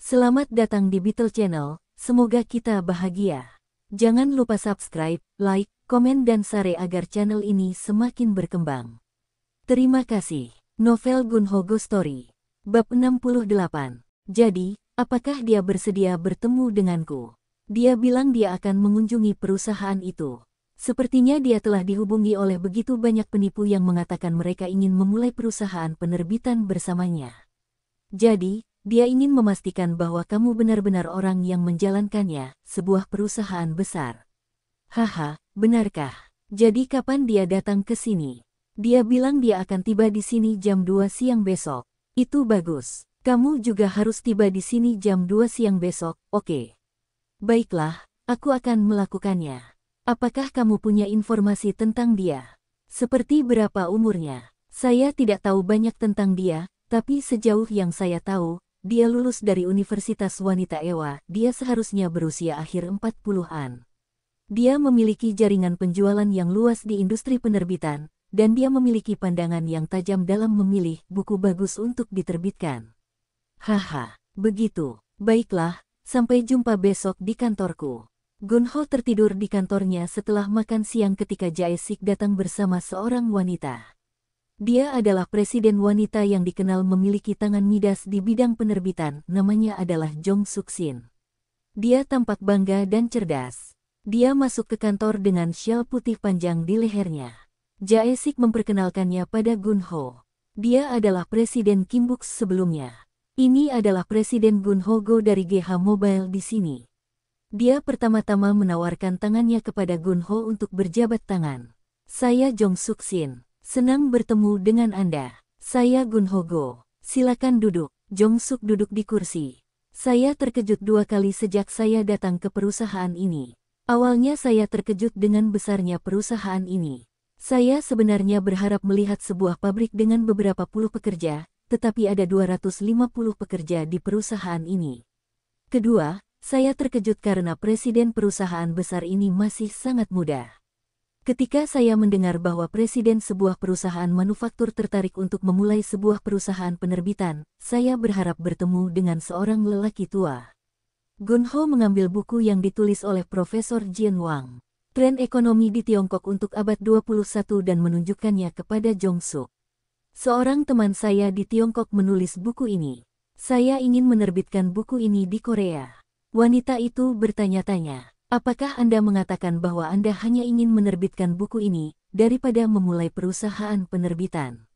Selamat datang di Beetle Channel, semoga kita bahagia. Jangan lupa subscribe, like, komen dan share agar channel ini semakin berkembang. Terima kasih. Novel Gunho Ghost Story. Bab 68. Jadi, apakah dia bersedia bertemu denganku? Dia bilang dia akan mengunjungi perusahaan itu. Sepertinya dia telah dihubungi oleh begitu banyak penipu yang mengatakan mereka ingin memulai perusahaan penerbitan bersamanya. Jadi, dia ingin memastikan bahwa kamu benar-benar orang yang menjalankannya, sebuah perusahaan besar. Haha, benarkah? Jadi kapan dia datang ke sini? Dia bilang dia akan tiba di sini jam 2 siang besok. Itu bagus. Kamu juga harus tiba di sini jam 2 siang besok, oke? Baiklah, aku akan melakukannya. Apakah kamu punya informasi tentang dia? Seperti berapa umurnya? Saya tidak tahu banyak tentang dia, tapi sejauh yang saya tahu, dia lulus dari Universitas Wanita Ewa, dia seharusnya berusia akhir 40-an. Dia memiliki jaringan penjualan yang luas di industri penerbitan, dan dia memiliki pandangan yang tajam dalam memilih buku bagus untuk diterbitkan. Haha, begitu. Baiklah, sampai jumpa besok di kantorku. Gunho tertidur di kantornya setelah makan siang ketika Jae-sik datang bersama seorang wanita. Dia adalah presiden wanita yang dikenal memiliki tangan midas di bidang penerbitan, namanya adalah Jong Suk-shin. Dia tampak bangga dan cerdas. Dia masuk ke kantor dengan syal putih panjang di lehernya. Jae-sik memperkenalkannya pada Gunho. Dia adalah presiden Kimbux sebelumnya. Ini adalah presiden Gunho Go dari GH Mobile di sini. Dia pertama-tama menawarkan tangannya kepada Gunho untuk berjabat tangan. Saya Jong Suk-shin. Senang bertemu dengan Anda. Saya Gunho Go. Silakan duduk. Jong Suk duduk di kursi. Saya terkejut 2 kali sejak saya datang ke perusahaan ini. Awalnya saya terkejut dengan besarnya perusahaan ini. Saya sebenarnya berharap melihat sebuah pabrik dengan beberapa puluh pekerja, tetapi ada 250 pekerja di perusahaan ini. Kedua, saya terkejut karena presiden perusahaan besar ini masih sangat muda. Ketika saya mendengar bahwa presiden sebuah perusahaan manufaktur tertarik untuk memulai sebuah perusahaan penerbitan, saya berharap bertemu dengan seorang lelaki tua. Gunho mengambil buku yang ditulis oleh Profesor Jian Wang, Tren Ekonomi di Tiongkok untuk Abad 21 dan menunjukkannya kepada Jong Suk. Seorang teman saya di Tiongkok menulis buku ini. Saya ingin menerbitkan buku ini di Korea. Wanita itu bertanya-tanya. Apakah Anda mengatakan bahwa Anda hanya ingin menerbitkan buku ini, daripada memulai perusahaan penerbitan?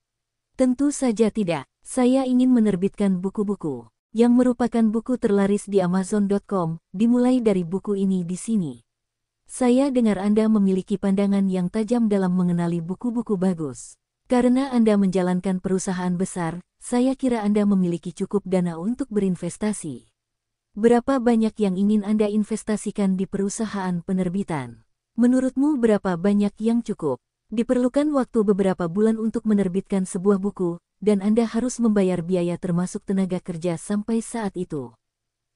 Tentu saja tidak. Saya ingin menerbitkan buku-buku, yang merupakan buku terlaris di Amazon.com, dimulai dari buku ini di sini. Saya dengar Anda memiliki pandangan yang tajam dalam mengenali buku-buku bagus. Karena Anda menjalankan perusahaan besar, saya kira Anda memiliki cukup dana untuk berinvestasi. Berapa banyak yang ingin Anda investasikan di perusahaan penerbitan? Menurutmu berapa banyak yang cukup? Diperlukan waktu beberapa bulan untuk menerbitkan sebuah buku, dan Anda harus membayar biaya termasuk tenaga kerja sampai saat itu.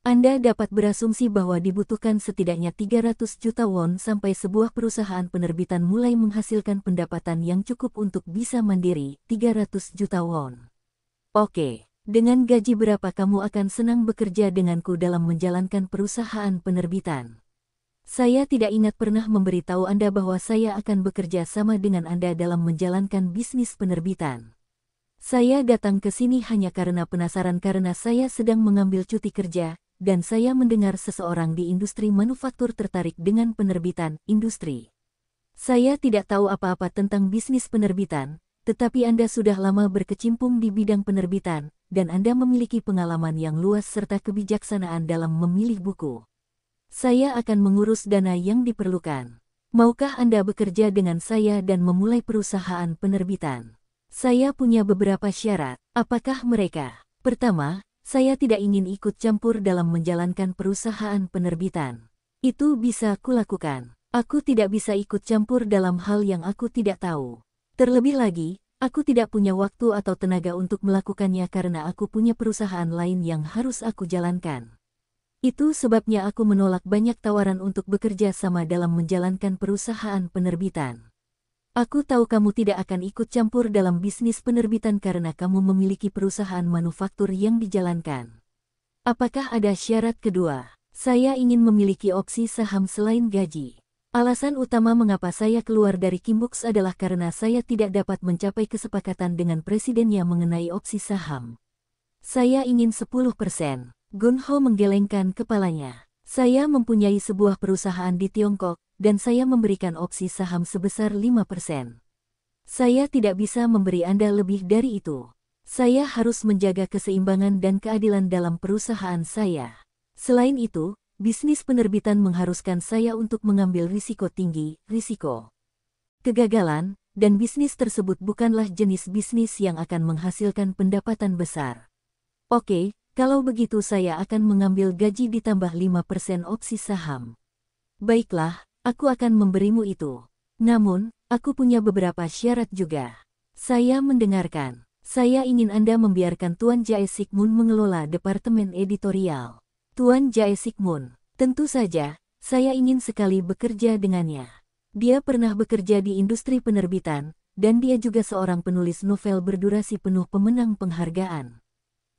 Anda dapat berasumsi bahwa dibutuhkan setidaknya 300 juta won sampai sebuah perusahaan penerbitan mulai menghasilkan pendapatan yang cukup untuk bisa mandiri, 300 juta won. Oke. Dengan gaji berapa kamu akan senang bekerja denganku dalam menjalankan perusahaan penerbitan? Saya tidak ingat pernah memberitahu Anda bahwa saya akan bekerja sama dengan Anda dalam menjalankan bisnis penerbitan. Saya datang ke sini hanya karena penasaran karena saya sedang mengambil cuti kerja, dan saya mendengar seseorang di industri manufaktur tertarik dengan penerbitan industri. Saya tidak tahu apa-apa tentang bisnis penerbitan, tetapi Anda sudah lama berkecimpung di bidang penerbitan, dan Anda memiliki pengalaman yang luas serta kebijaksanaan dalam memilih buku. Saya akan mengurus dana yang diperlukan. Maukah Anda bekerja dengan saya dan memulai perusahaan penerbitan? Saya punya beberapa syarat. Apakah mereka? Pertama, saya tidak ingin ikut campur dalam menjalankan perusahaan penerbitan. Itu bisa kulakukan. Aku tidak bisa ikut campur dalam hal yang aku tidak tahu. Terlebih lagi, aku tidak punya waktu atau tenaga untuk melakukannya karena aku punya perusahaan lain yang harus aku jalankan. Itu sebabnya aku menolak banyak tawaran untuk bekerja sama dalam menjalankan perusahaan penerbitan. Aku tahu kamu tidak akan ikut campur dalam bisnis penerbitan karena kamu memiliki perusahaan manufaktur yang dijalankan. Apakah ada syarat kedua? Saya ingin memiliki opsi saham selain gaji. Alasan utama mengapa saya keluar dari Kimbooks adalah karena saya tidak dapat mencapai kesepakatan dengan presidennya mengenai opsi saham. Saya ingin 10%. Gunho menggelengkan kepalanya. Saya mempunyai sebuah perusahaan di Tiongkok, dan saya memberikan opsi saham sebesar 5%. Saya tidak bisa memberi Anda lebih dari itu. Saya harus menjaga keseimbangan dan keadilan dalam perusahaan saya. Selain itu, bisnis penerbitan mengharuskan saya untuk mengambil risiko tinggi, risiko kegagalan, dan bisnis tersebut bukanlah jenis bisnis yang akan menghasilkan pendapatan besar. Oke, kalau begitu saya akan mengambil gaji ditambah 5% opsi saham. Baiklah, aku akan memberimu itu. Namun, aku punya beberapa syarat juga. Saya mendengarkan. Saya ingin Anda membiarkan Tuan Jae Sik-moon mengelola departemen editorial. Tuan Jae Sik-moon, tentu saja, saya ingin sekali bekerja dengannya. Dia pernah bekerja di industri penerbitan, dan dia juga seorang penulis novel berdurasi penuh pemenang penghargaan.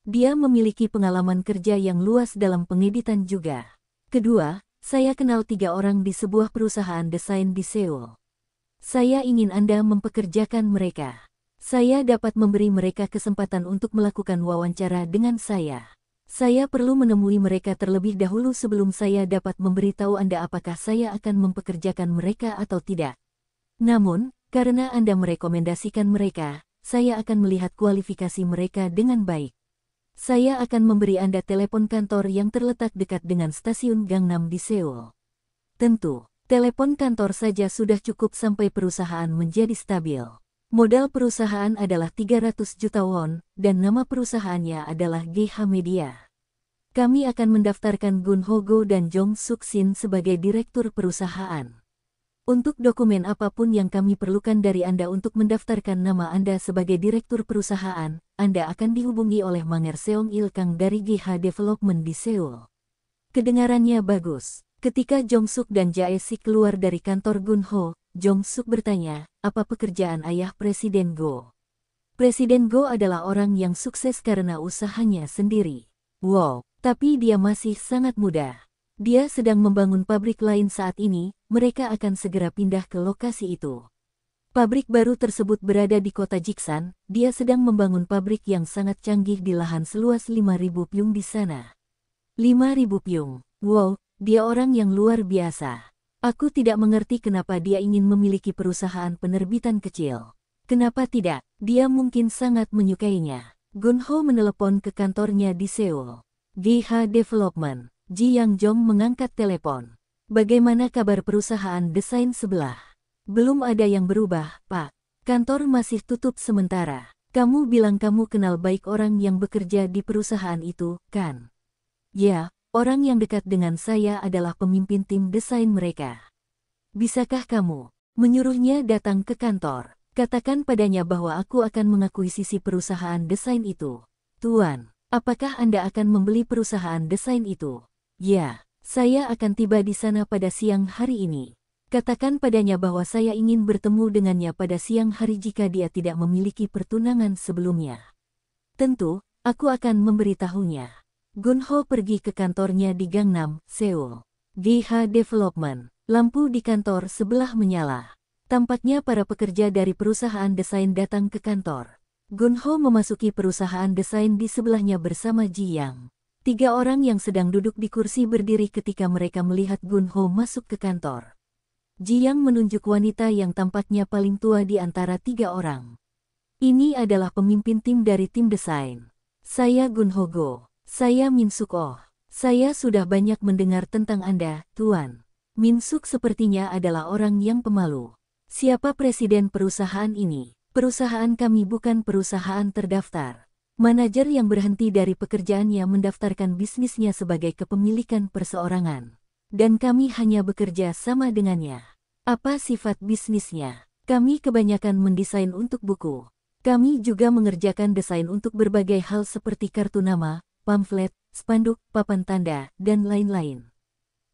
Dia memiliki pengalaman kerja yang luas dalam pengeditan juga. Kedua, saya kenal 3 orang di sebuah perusahaan desain di Seoul. Saya ingin Anda mempekerjakan mereka. Saya dapat memberi mereka kesempatan untuk melakukan wawancara dengan saya. Saya perlu menemui mereka terlebih dahulu sebelum saya dapat memberitahu Anda apakah saya akan mempekerjakan mereka atau tidak. Namun, karena Anda merekomendasikan mereka, saya akan melihat kualifikasi mereka dengan baik. Saya akan memberi Anda telepon kantor yang terletak dekat dengan stasiun Gangnam di Seoul. Tentu, telepon kantor saja sudah cukup sampai perusahaan menjadi stabil. Modal perusahaan adalah 300 juta won, dan nama perusahaannya adalah GH Media. Kami akan mendaftarkan Gun Ho Go dan Jong Suk Shin sebagai direktur perusahaan. Untuk dokumen apapun yang kami perlukan dari Anda untuk mendaftarkan nama Anda sebagai direktur perusahaan, Anda akan dihubungi oleh Manger Seong Il Kang dari GH Development di Seoul. Kedengarannya bagus. Ketika Jong Suk dan Jae Sik keluar dari kantor Gun Ho, Jong Suk bertanya, apa pekerjaan ayah Presiden Go? Presiden Go adalah orang yang sukses karena usahanya sendiri. Wow, tapi dia masih sangat muda. Dia sedang membangun pabrik lain saat ini, mereka akan segera pindah ke lokasi itu. Pabrik baru tersebut berada di kota Jiksan, dia sedang membangun pabrik yang sangat canggih di lahan seluas 5.000 pyung di sana. 5.000 pyung, wow, dia orang yang luar biasa. Aku tidak mengerti kenapa dia ingin memiliki perusahaan penerbitan kecil. Kenapa tidak? Dia mungkin sangat menyukainya. Gun Ho menelepon ke kantornya di Seoul. GH Development. Ji Yang Jong mengangkat telepon. Bagaimana kabar perusahaan desain sebelah? Belum ada yang berubah, Pak. Kantor masih tutup sementara. Kamu bilang kamu kenal baik orang yang bekerja di perusahaan itu, kan? Ya. Orang yang dekat dengan saya adalah pemimpin tim desain mereka. Bisakah kamu menyuruhnya datang ke kantor? Katakan padanya bahwa aku akan mengakuisisi perusahaan desain itu. Tuan, apakah Anda akan membeli perusahaan desain itu? Ya, saya akan tiba di sana pada siang hari ini. Katakan padanya bahwa saya ingin bertemu dengannya pada siang hari jika dia tidak memiliki pertunangan sebelumnya. Tentu, aku akan memberitahunya. Gun Ho pergi ke kantornya di Gangnam, Seoul. GH Development. Lampu di kantor sebelah menyala. Tampaknya para pekerja dari perusahaan desain datang ke kantor. Gun Ho memasuki perusahaan desain di sebelahnya bersama Ji Yang. 3 orang yang sedang duduk di kursi berdiri ketika mereka melihat Gun Ho masuk ke kantor. Ji Yang menunjuk wanita yang tampaknya paling tua di antara 3 orang. Ini adalah pemimpin tim dari tim desain. Saya Gun Ho Go. Saya Min Suk Oh. Saya sudah banyak mendengar tentang Anda, Tuan. Min Suk sepertinya adalah orang yang pemalu. Siapa presiden perusahaan ini? Perusahaan kami bukan perusahaan terdaftar. Manajer yang berhenti dari pekerjaannya mendaftarkan bisnisnya sebagai kepemilikan perseorangan. Dan kami hanya bekerja sama dengannya. Apa sifat bisnisnya? Kami kebanyakan mendesain untuk buku. Kami juga mengerjakan desain untuk berbagai hal seperti kartu nama, pamflet, spanduk, papan tanda, dan lain-lain.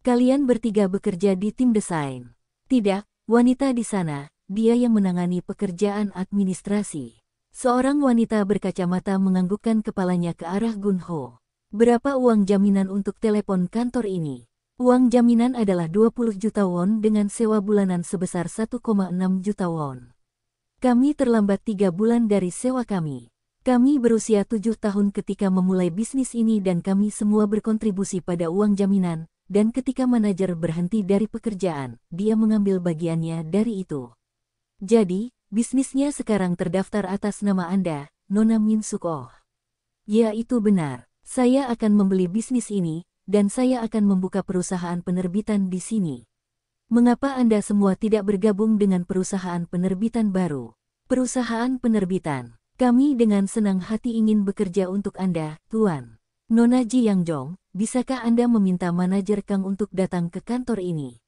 Kalian bertiga bekerja di tim desain. Tidak, wanita di sana, dia yang menangani pekerjaan administrasi. Seorang wanita berkacamata menganggukkan kepalanya ke arah Gun Ho. Berapa uang jaminan untuk telepon kantor ini? Uang jaminan adalah 20 juta won dengan sewa bulanan sebesar 1,6 juta won. Kami terlambat 3 bulan dari sewa kami. Kami berusia 7 tahun ketika memulai bisnis ini dan kami semua berkontribusi pada uang jaminan, dan ketika manajer berhenti dari pekerjaan, dia mengambil bagiannya dari itu. Jadi, bisnisnya sekarang terdaftar atas nama Anda, Nona Min Suk Oh. Ya, itu benar. Saya akan membeli bisnis ini, dan saya akan membuka perusahaan penerbitan di sini. Mengapa Anda semua tidak bergabung dengan perusahaan penerbitan baru? Perusahaan penerbitan. Kami dengan senang hati ingin bekerja untuk Anda, Tuan. Nona Ji Yang Jong, bisakah Anda meminta manajer Kang untuk datang ke kantor ini?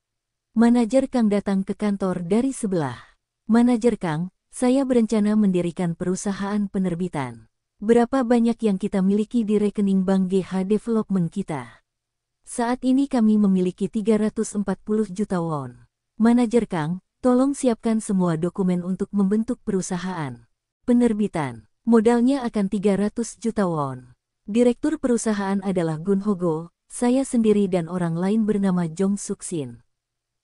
Manajer Kang datang ke kantor dari sebelah. Manajer Kang, saya berencana mendirikan perusahaan penerbitan. Berapa banyak yang kita miliki di rekening bank GH Development kita? Saat ini kami memiliki 340 juta won. Manajer Kang, tolong siapkan semua dokumen untuk membentuk perusahaan penerbitan. Modalnya akan 300 juta won. Direktur perusahaan adalah Gun Hogo, saya sendiri dan orang lain bernama Jong Suk Sin.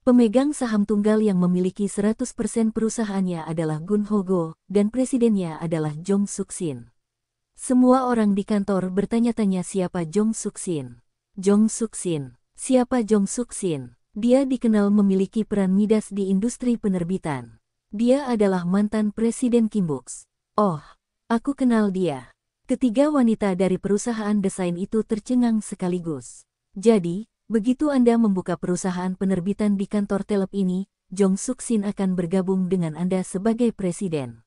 Pemegang saham tunggal yang memiliki 100% perusahaannya adalah Gun Hogo, dan presidennya adalah Jong Suk Sin. Semua orang di kantor bertanya-tanya siapa Jong Suk Sin. Jong Suk Sin. Siapa Jong Suk Sin? Dia dikenal memiliki peran midas di industri penerbitan. Dia adalah mantan Presiden Kim Bok-s. Oh, aku kenal dia. Ketiga wanita dari perusahaan desain itu tercengang sekaligus. Jadi, begitu Anda membuka perusahaan penerbitan di kantor telep ini, Jong Suk Sin akan bergabung dengan Anda sebagai presiden.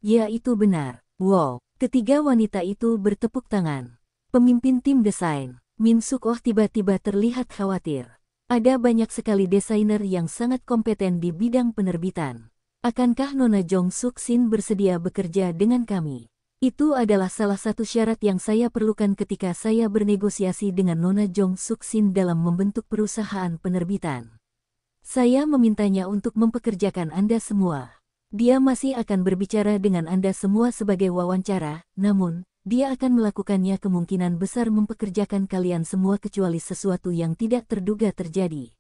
Ya, itu benar. Wow, ketiga wanita itu bertepuk tangan. Pemimpin tim desain, Min Suk Oh tiba-tiba terlihat khawatir. Ada banyak sekali desainer yang sangat kompeten di bidang penerbitan. Akankah Nona Jong Suk Sin bersedia bekerja dengan kami? Itu adalah salah satu syarat yang saya perlukan ketika saya bernegosiasi dengan Nona Jong Suk Sin dalam membentuk perusahaan penerbitan. Saya memintanya untuk mempekerjakan Anda semua. Dia masih akan berbicara dengan Anda semua sebagai wawancara, namun dia akan melakukannya kemungkinan besar mempekerjakan kalian semua kecuali sesuatu yang tidak terduga terjadi.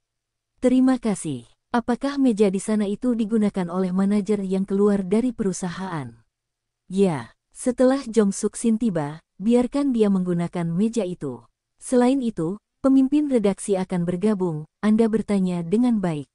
Terima kasih. Apakah meja di sana itu digunakan oleh manajer yang keluar dari perusahaan? Ya, setelah Jong Suk Sin tiba, biarkan dia menggunakan meja itu. Selain itu, pemimpin redaksi akan bergabung, Anda bertanya dengan baik.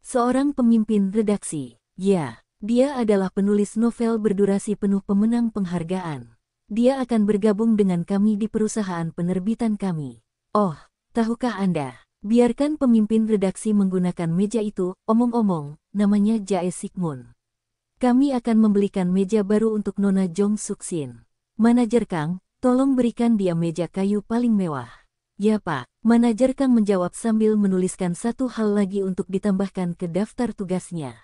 Seorang pemimpin redaksi, ya, dia adalah penulis novel berdurasi penuh pemenang penghargaan. Dia akan bergabung dengan kami di perusahaan penerbitan kami. Oh, tahukah Anda? Biarkan pemimpin redaksi menggunakan meja itu, omong-omong, namanya Jae Sikmun. Kami akan membelikan meja baru untuk Nona Jong Suk Sin. Manajer Kang, tolong berikan dia meja kayu paling mewah. Ya Pak, manajer Kang menjawab sambil menuliskan satu hal lagi untuk ditambahkan ke daftar tugasnya.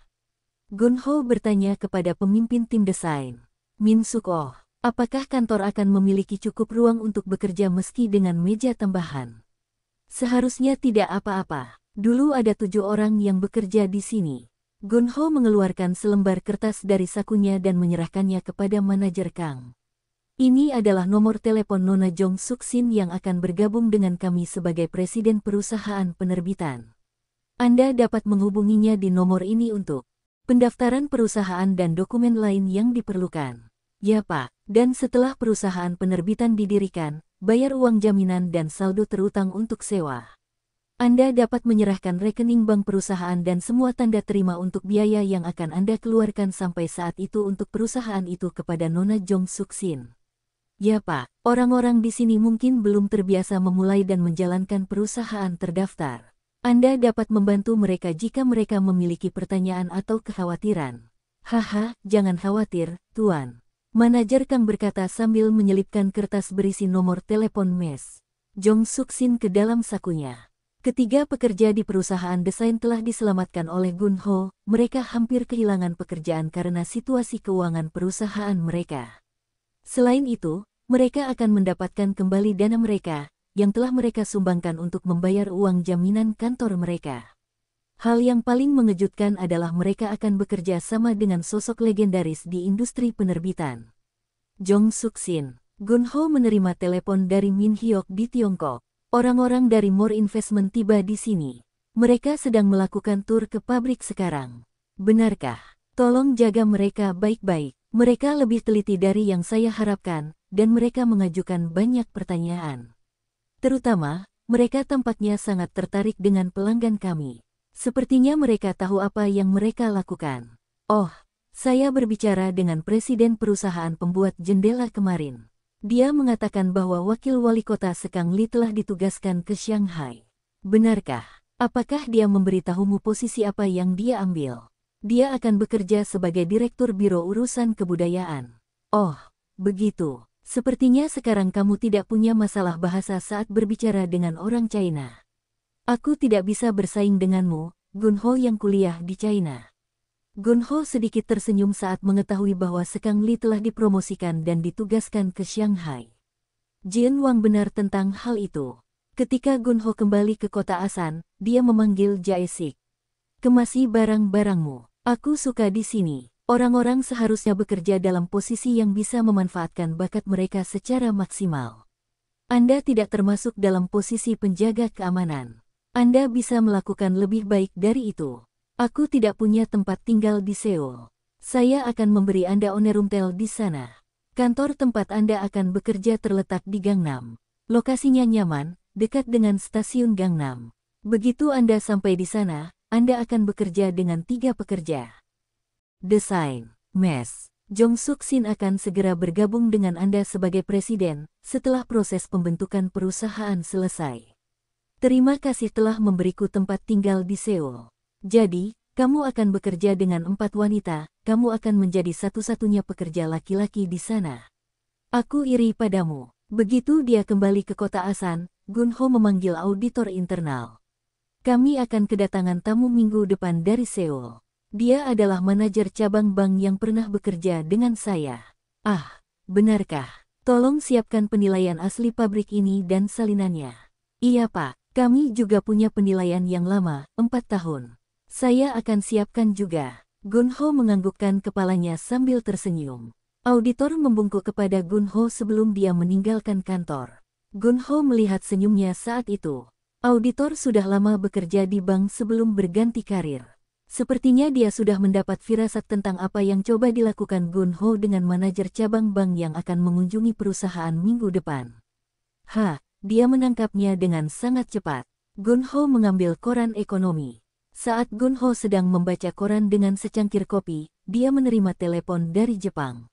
Gun Ho bertanya kepada pemimpin tim desain. Min Suk Oh. Apakah kantor akan memiliki cukup ruang untuk bekerja meski dengan meja tambahan? Seharusnya tidak apa-apa. Dulu ada 7 orang yang bekerja di sini. Gun Ho mengeluarkan selembar kertas dari sakunya dan menyerahkannya kepada manajer Kang. Ini adalah nomor telepon Nona Jong Suk Sin yang akan bergabung dengan kami sebagai presiden perusahaan penerbitan. Anda dapat menghubunginya di nomor ini untuk pendaftaran perusahaan dan dokumen lain yang diperlukan. Ya Pak, dan setelah perusahaan penerbitan didirikan, bayar uang jaminan dan saldo terutang untuk sewa. Anda dapat menyerahkan rekening bank perusahaan dan semua tanda terima untuk biaya yang akan Anda keluarkan sampai saat itu untuk perusahaan itu kepada Nona Jong Suk Sin. Ya Pak, orang-orang di sini mungkin belum terbiasa memulai dan menjalankan perusahaan terdaftar. Anda dapat membantu mereka jika mereka memiliki pertanyaan atau kekhawatiran. Haha, jangan khawatir, Tuan. Manajer Kang berkata sambil menyelipkan kertas berisi nomor telepon mes Jong Suk Sin ke dalam sakunya. Ketiga pekerja di perusahaan desain telah diselamatkan oleh Gun Ho. Mereka hampir kehilangan pekerjaan karena situasi keuangan perusahaan mereka. Selain itu, mereka akan mendapatkan kembali dana mereka yang telah mereka sumbangkan untuk membayar uang jaminan kantor mereka. Hal yang paling mengejutkan adalah mereka akan bekerja sama dengan sosok legendaris di industri penerbitan. Jong Suk Sin. Gunho menerima telepon dari Min Hyuk di Tiongkok. Orang-orang dari More Investment tiba di sini. Mereka sedang melakukan tur ke pabrik sekarang. Benarkah? Tolong jaga mereka baik-baik. Mereka lebih teliti dari yang saya harapkan, dan mereka mengajukan banyak pertanyaan. Terutama, mereka tampaknya sangat tertarik dengan pelanggan kami. Sepertinya mereka tahu apa yang mereka lakukan. Oh, saya berbicara dengan presiden perusahaan pembuat jendela kemarin. Dia mengatakan bahwa wakil wali kota Sekang Li telah ditugaskan ke Shanghai. Benarkah? Apakah dia memberitahumu posisi apa yang dia ambil? Dia akan bekerja sebagai direktur Biro Urusan Kebudayaan. Oh, begitu. Sepertinya sekarang kamu tidak punya masalah bahasa saat berbicara dengan orang China. Aku tidak bisa bersaing denganmu, Gunho yang kuliah di China. Gunho sedikit tersenyum saat mengetahui bahwa Sekang Li telah dipromosikan dan ditugaskan ke Shanghai. Jin Wang benar tentang hal itu. Ketika Gunho kembali ke kota Asan, dia memanggil Jae-sik. Kemasi barang-barangmu. Aku suka di sini. Orang-orang seharusnya bekerja dalam posisi yang bisa memanfaatkan bakat mereka secara maksimal. Anda tidak termasuk dalam posisi penjaga keamanan. Anda bisa melakukan lebih baik dari itu. Aku tidak punya tempat tinggal di Seoul. Saya akan memberi Anda onerumtel di sana. Kantor tempat Anda akan bekerja terletak di Gangnam. Lokasinya nyaman, dekat dengan stasiun Gangnam. Begitu Anda sampai di sana, Anda akan bekerja dengan 3 pekerja. Desain, Mes. Jong Suk Sin akan segera bergabung dengan Anda sebagai presiden setelah proses pembentukan perusahaan selesai. Terima kasih telah memberiku tempat tinggal di Seoul. Jadi, kamu akan bekerja dengan 4 wanita, kamu akan menjadi satu-satunya pekerja laki-laki di sana. Aku iri padamu. Begitu dia kembali ke kota Asan, Gunho memanggil auditor internal. Kami akan kedatangan tamu minggu depan dari Seoul. Dia adalah manajer cabang bank yang pernah bekerja dengan saya. Ah, benarkah? Tolong siapkan penilaian asli pabrik ini dan salinannya. Iya Pak, kami juga punya penilaian yang lama, 4 tahun. Saya akan siapkan juga. Gunho menganggukkan kepalanya sambil tersenyum. Auditor membungkuk kepada Gunho sebelum dia meninggalkan kantor. Gunho melihat senyumnya saat itu. Auditor sudah lama bekerja di bank sebelum berganti karir. Sepertinya dia sudah mendapat firasat tentang apa yang coba dilakukan Gunho dengan manajer cabang bank yang akan mengunjungi perusahaan minggu depan. Dia menangkapnya dengan sangat cepat. Gunho mengambil koran ekonomi. Saat Gunho sedang membaca koran dengan secangkir kopi, dia menerima telepon dari Jepang.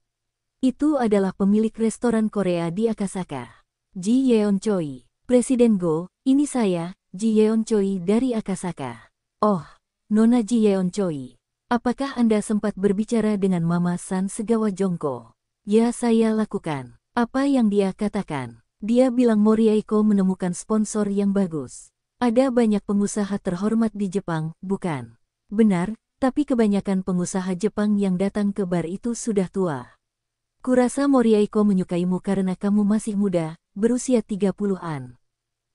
Itu adalah pemilik restoran Korea di Akasaka. Ji Yeon Choi. Presiden Go, ini saya, Ji Yeon Choi dari Akasaka. Oh, Nona Ji Yeon Choi. Apakah Anda sempat berbicara dengan Mama San Segawa Jongko? Ya, saya lakukan. Apa yang dia katakan? Dia bilang Moriaiko menemukan sponsor yang bagus. Ada banyak pengusaha terhormat di Jepang, bukan? Benar, tapi kebanyakan pengusaha Jepang yang datang ke bar itu sudah tua. Kurasa Moriaiko menyukaimu karena kamu masih muda, berusia 30-an.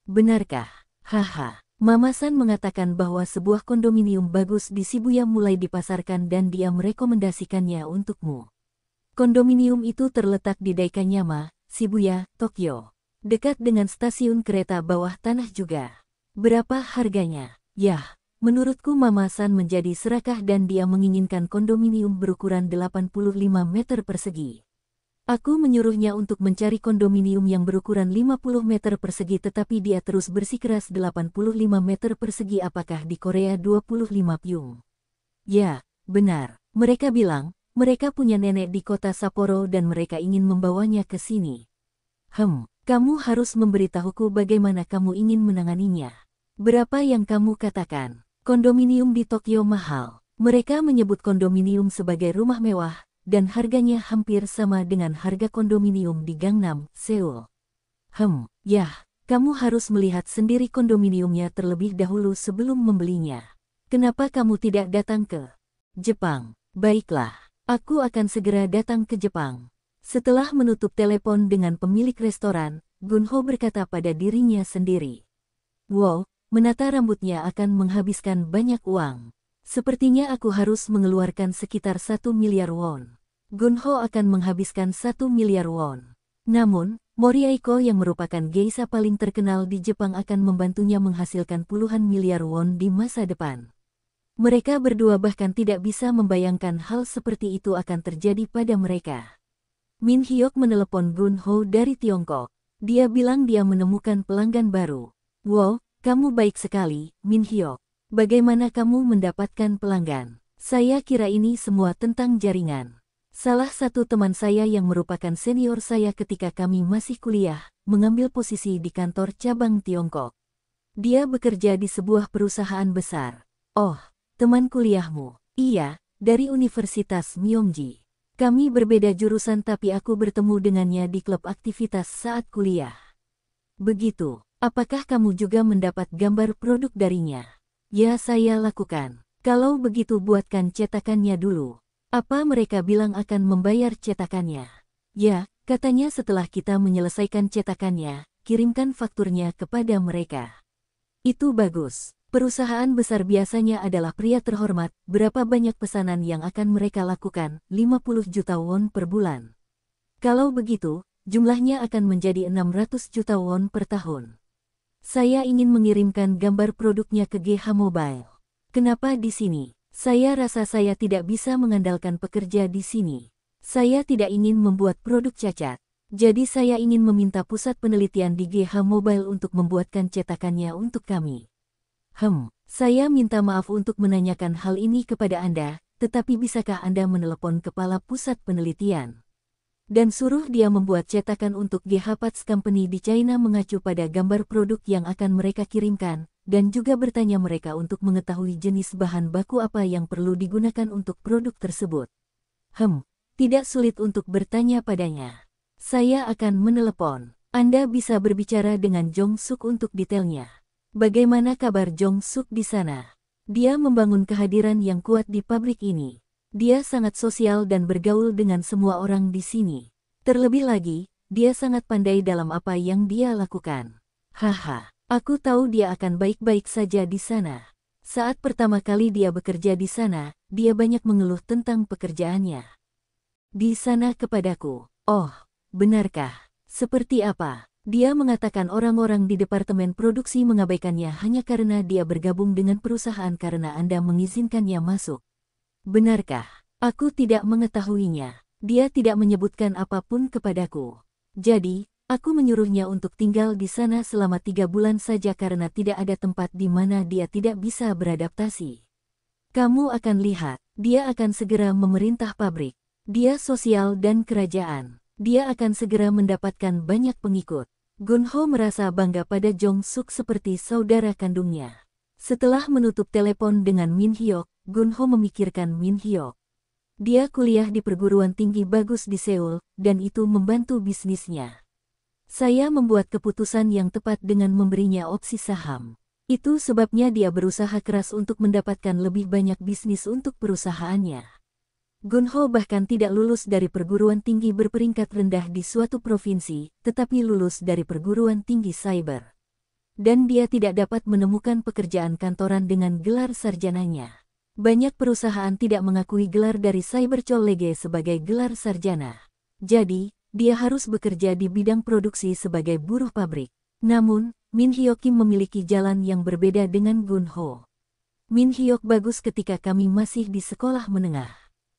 Benarkah? Haha. Mama San mengatakan bahwa sebuah kondominium bagus di Shibuya mulai dipasarkan dan dia merekomendasikannya untukmu. Kondominium itu terletak di Daikanyama, Shibuya, Tokyo. Dekat dengan stasiun kereta bawah tanah juga. Berapa harganya? Yah, menurutku Mama San menjadi serakah dan dia menginginkan kondominium berukuran 85 meter persegi. Aku menyuruhnya untuk mencari kondominium yang berukuran 50 meter persegi tetapi dia terus bersikeras 85 meter persegi. Apakah di Korea 25 pyung? Ya, benar. Mereka bilang, mereka punya nenek di kota Sapporo dan mereka ingin membawanya ke sini. Kamu harus memberitahuku bagaimana kamu ingin menanganinya. Berapa yang kamu katakan? Kondominium di Tokyo mahal. Mereka menyebut kondominium sebagai rumah mewah, dan harganya hampir sama dengan harga kondominium di Gangnam, Seoul. Kamu harus melihat sendiri kondominiumnya terlebih dahulu sebelum membelinya. Kenapa kamu tidak datang ke Jepang? Baiklah, aku akan segera datang ke Jepang. Setelah menutup telepon dengan pemilik restoran, Gunho berkata pada dirinya sendiri. Wow, menata rambutnya akan menghabiskan banyak uang. Sepertinya aku harus mengeluarkan sekitar 1 miliar won. Gunho akan menghabiskan 1 miliar won. Namun, Morihiko yang merupakan geisha paling terkenal di Jepang akan membantunya menghasilkan puluhan miliar won di masa depan. Mereka berdua bahkan tidak bisa membayangkan hal seperti itu akan terjadi pada mereka. Min Hyuk menelepon Gun Ho dari Tiongkok. Dia bilang dia menemukan pelanggan baru. Wow, kamu baik sekali, Min Hyuk. Bagaimana kamu mendapatkan pelanggan? Saya kira ini semua tentang jaringan. Salah satu teman saya yang merupakan senior saya ketika kami masih kuliah, mengambil posisi di kantor cabang Tiongkok. Dia bekerja di sebuah perusahaan besar. Oh, teman kuliahmu? Iya, dari Universitas Myongji. Kami berbeda jurusan tapi aku bertemu dengannya di klub aktivitas saat kuliah. Begitu, apakah kamu juga mendapat gambar produk darinya? Ya, saya lakukan. Kalau begitu buatkan cetakannya dulu. Apa mereka bilang akan membayar cetakannya? Ya, katanya setelah kita menyelesaikan cetakannya, kirimkan fakturnya kepada mereka. Itu bagus. Perusahaan besar biasanya adalah pria terhormat. Berapa banyak pesanan yang akan mereka lakukan? 50 juta won per bulan. Kalau begitu, jumlahnya akan menjadi 600 juta won per tahun. Saya ingin mengirimkan gambar produknya ke GH Mobile. Kenapa di sini? Saya rasa saya tidak bisa mengandalkan pekerja di sini. Saya tidak ingin membuat produk cacat. Jadi saya ingin meminta pusat penelitian di GH Mobile untuk membuatkan cetakannya untuk kami. Saya minta maaf untuk menanyakan hal ini kepada Anda, tetapi bisakah Anda menelepon kepala pusat penelitian? Dan suruh dia membuat cetakan untuk GH Parts Company di China mengacu pada gambar produk yang akan mereka kirimkan, dan juga bertanya mereka untuk mengetahui jenis bahan baku apa yang perlu digunakan untuk produk tersebut. Tidak sulit untuk bertanya padanya. Saya akan menelepon. Anda bisa berbicara dengan Jong Suk untuk detailnya. Bagaimana kabar Jong Suk di sana? Dia membangun kehadiran yang kuat di pabrik ini. Dia sangat sosial dan bergaul dengan semua orang di sini. Terlebih lagi, dia sangat pandai dalam apa yang dia lakukan. Haha. Aku tahu dia akan baik-baik saja di sana. Saat pertama kali dia bekerja di sana, dia banyak mengeluh tentang pekerjaannya. Di sana kepadaku. Oh, benarkah? Seperti apa? Dia mengatakan orang-orang di departemen produksi mengabaikannya hanya karena dia bergabung dengan perusahaan karena Anda mengizinkannya masuk. Benarkah? Aku tidak mengetahuinya. Dia tidak menyebutkan apapun kepadaku. Jadi, aku menyuruhnya untuk tinggal di sana selama 3 bulan saja karena tidak ada tempat di mana dia tidak bisa beradaptasi. Kamu akan lihat, dia akan segera memerintah pabrik. Dia sosial dan kerajaan. Dia akan segera mendapatkan banyak pengikut. Gun Ho merasa bangga pada Jong Suk seperti saudara kandungnya. Setelah menutup telepon dengan Min Hyuk, Gun Ho memikirkan Min Hyuk. Dia kuliah di perguruan tinggi bagus di Seoul, dan itu membantu bisnisnya. Saya membuat keputusan yang tepat dengan memberinya opsi saham. Itu sebabnya dia berusaha keras untuk mendapatkan lebih banyak bisnis untuk perusahaannya. Gun Ho bahkan tidak lulus dari perguruan tinggi berperingkat rendah di suatu provinsi, tetapi lulus dari perguruan tinggi cyber. Dan dia tidak dapat menemukan pekerjaan kantoran dengan gelar sarjananya. Banyak perusahaan tidak mengakui gelar dari Cyber College sebagai gelar sarjana. Jadi, dia harus bekerja di bidang produksi sebagai buruh pabrik. Namun, Min Hyuk Kim memiliki jalan yang berbeda dengan Gun Ho. Min Hyuk bagus ketika kami masih di sekolah menengah.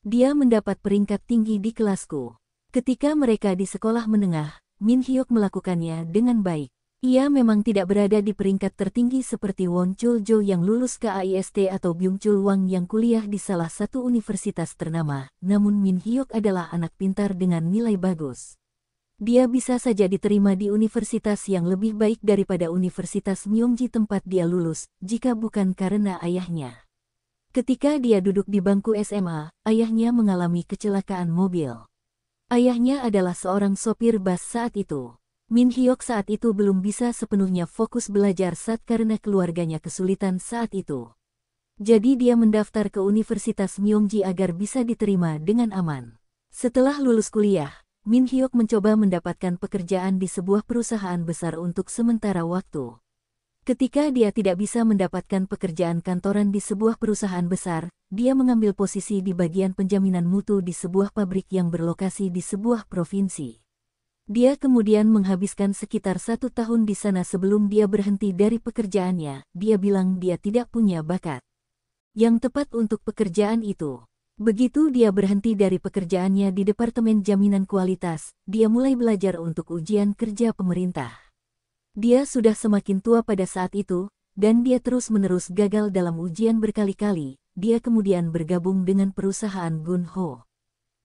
Dia mendapat peringkat tinggi di kelasku. Ketika mereka di sekolah menengah, Min Hyuk melakukannya dengan baik. Ia memang tidak berada di peringkat tertinggi seperti Won Chul Jo yang lulus ke AIST atau Byung Chul Wang yang kuliah di salah satu universitas ternama, namun Min Hyuk adalah anak pintar dengan nilai bagus. Dia bisa saja diterima di universitas yang lebih baik daripada Universitas Myongji tempat dia lulus, jika bukan karena ayahnya. Ketika dia duduk di bangku SMA, ayahnya mengalami kecelakaan mobil. Ayahnya adalah seorang sopir bus saat itu. Min Hyuk saat itu belum bisa sepenuhnya fokus belajar saat karena keluarganya kesulitan saat itu. Jadi dia mendaftar ke Universitas Myongji agar bisa diterima dengan aman. Setelah lulus kuliah, Min Hyuk mencoba mendapatkan pekerjaan di sebuah perusahaan besar untuk sementara waktu. Ketika dia tidak bisa mendapatkan pekerjaan kantoran di sebuah perusahaan besar, dia mengambil posisi di bagian penjaminan mutu di sebuah pabrik yang berlokasi di sebuah provinsi. Dia kemudian menghabiskan sekitar 1 tahun di sana sebelum dia berhenti dari pekerjaannya. Dia bilang dia tidak punya bakat yang tepat untuk pekerjaan itu. Begitu dia berhenti dari pekerjaannya di Departemen Jaminan Kualitas, dia mulai belajar untuk ujian kerja pemerintah. Dia sudah semakin tua pada saat itu, dan dia terus-menerus gagal dalam ujian berkali-kali. Dia kemudian bergabung dengan perusahaan Gunho.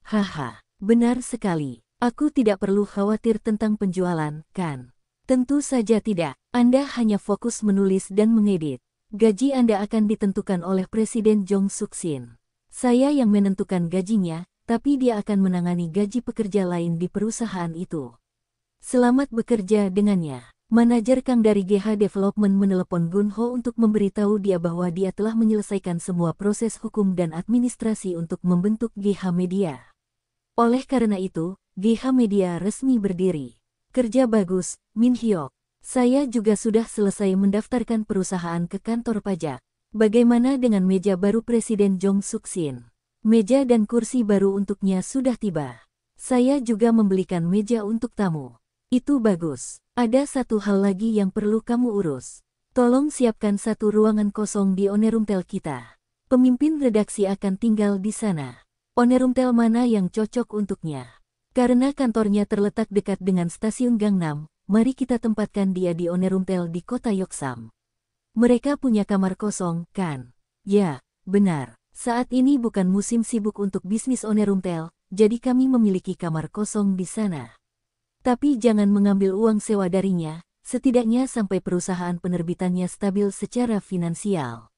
Haha, benar sekali. Aku tidak perlu khawatir tentang penjualan, kan? Tentu saja tidak. Anda hanya fokus menulis dan mengedit. Gaji Anda akan ditentukan oleh Presiden Jong Suk Sin. Saya yang menentukan gajinya, tapi dia akan menangani gaji pekerja lain di perusahaan itu. Selamat bekerja dengannya. Manajer Kang dari GH Development menelepon Gunho untuk memberitahu dia bahwa dia telah menyelesaikan semua proses hukum dan administrasi untuk membentuk GH Media. Oleh karena itu, GH Media resmi berdiri. Kerja bagus, Min Hyok. Saya juga sudah selesai mendaftarkan perusahaan ke kantor pajak. Bagaimana dengan meja baru Presiden Jong Suk Sin? Meja dan kursi baru untuknya sudah tiba. Saya juga membelikan meja untuk tamu. Itu bagus. Ada satu hal lagi yang perlu kamu urus. Tolong siapkan satu ruangan kosong di Onerumtel kita. Pemimpin redaksi akan tinggal di sana. Onerumtel mana yang cocok untuknya? Karena kantornya terletak dekat dengan stasiun Gangnam, mari kita tempatkan dia di Onerumtel di kota Yeoksam. Mereka punya kamar kosong, kan? Ya, benar. Saat ini bukan musim sibuk untuk bisnis Onerumtel, jadi kami memiliki kamar kosong di sana. Tapi jangan mengambil uang sewa darinya, setidaknya sampai perusahaan penerbitannya stabil secara finansial.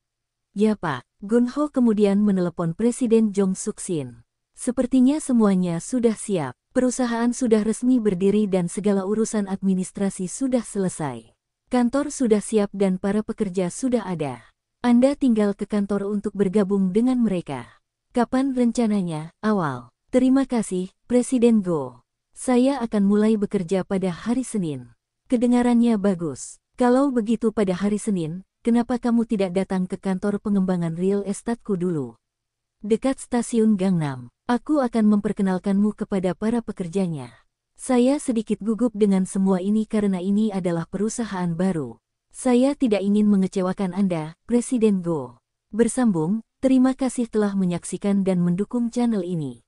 Ya Pak, Gunho kemudian menelepon Presiden Jong Suk Sin. Sepertinya semuanya sudah siap, perusahaan sudah resmi berdiri dan segala urusan administrasi sudah selesai. Kantor sudah siap dan para pekerja sudah ada. Anda tinggal ke kantor untuk bergabung dengan mereka. Kapan rencananya? Awal. Terima kasih, Presiden Go. Saya akan mulai bekerja pada hari Senin. Kedengarannya bagus. Kalau begitu pada hari Senin, kenapa kamu tidak datang ke kantor pengembangan real estateku dulu? Dekat stasiun Gangnam. Aku akan memperkenalkanmu kepada para pekerjanya. Saya sedikit gugup dengan semua ini karena ini adalah perusahaan baru. Saya tidak ingin mengecewakan Anda, Presiden Go. Bersambung, terima kasih telah menyaksikan dan mendukung channel ini.